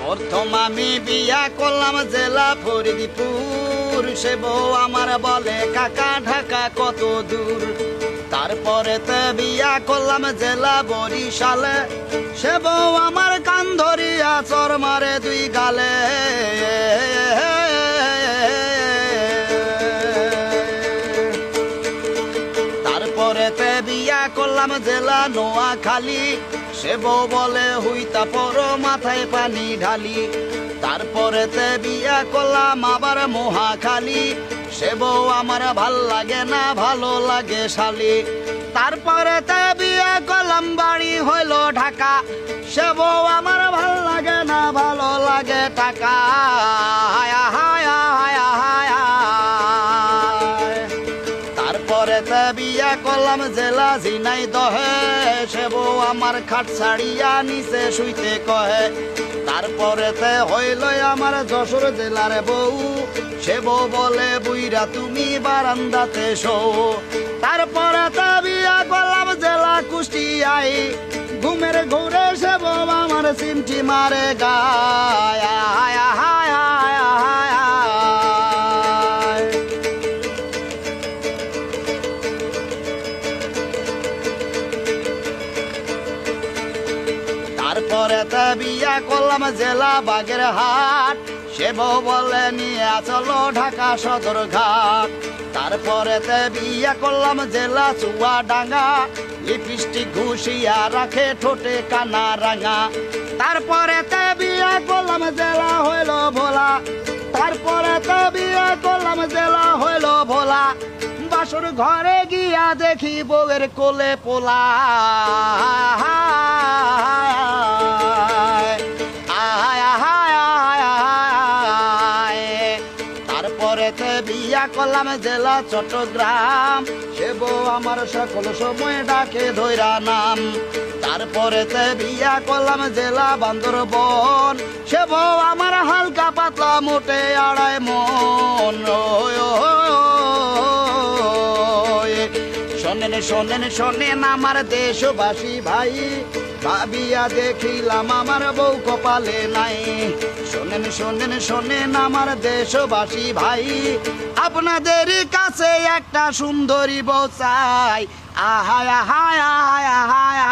প্রথম আমি বিয়া করলাম জেলা ফরিদপুর, সে বউ আমার বলে কাকা ঢাকা কত দূর। তারপরেতে বিয়া করলাম জেলা বরিশালে, সে বউ আমার কান ধরিয়া চর মারে দুই গালে। তারপরেতে বিয়া করলাম জেলা নোয়াখালী, সে বউ বলে হুইতা পড়ো মাথায় পানি ঢালি। তারপরেতে বিয়া করলাম আবার মহাখালী, সে বউ আমার ভাল লাগে না ভালো লাগে শালি। তারপরেতে বিয়া করলাম বাড়ি হইল ঢাকা, সে বউ আমার ভাল লাগে না ভালো লাগে টাকা। হায়া হায়া হায়া হায়া। তারপরেতে বিয়া করলাম জেলা ঝিনাইদহে, সে বউ আমার খাট ছাড়িয়া নিচে শুইতে কহে। তারপরেতে হইল আমার যশোর জেলার বউ, সে বউ বলে বুইরা তুমি বারান্দাতে শো। তারপরেতে বিয়া করলাম জেলা কুষ্টিয়ায়, ঘুমের ঘুরে সে বউ আমার সিমটি মারে গায়। হায়া হায়া হায়া হায়া। তারপরেতে বিয়া করলাম জেলা বাগেরহাট, সে বউ বলে নিয়ে চলো ঢাকা সদর ঘাট। তারপরেতে বিয়া করলাম জেলা চুয়াডাঙ্গা, লিপস্টিক ঘুষিয়া রাখে ঠোঁটে কানা রাঙা। তারপরেতে বিয়া করলাম জেলা হইল ভোলা, তারপরেতে বিয়া করলাম জেলা হইল ভোলা। বাসর ঘরে গিয়া দেখি বউয়ের কোলে পোলা। তারপরেতে বিয়া করলাম জেলা চট্টগ্রাম, সে বউ আমার সকল সময় ডাকে ধৈরা নাম। তারপরেতে বিয়া করলাম জেলা বান্দরবন, সে বউ আমার হালকা পাতলা মোটে আড়াই মন। শোনেন শোনেন শোনেন আমার দেশবাসী ভাই, ভাবিয়া দেখিলাম আমার বউ কপালে নাই। শোনেন শোনেন শোনেন আমার দেশবাসী ভাই, আপনাদের কাছে একটা সুন্দরী বউ চাই। আহায় আহায় আহায় আহায়।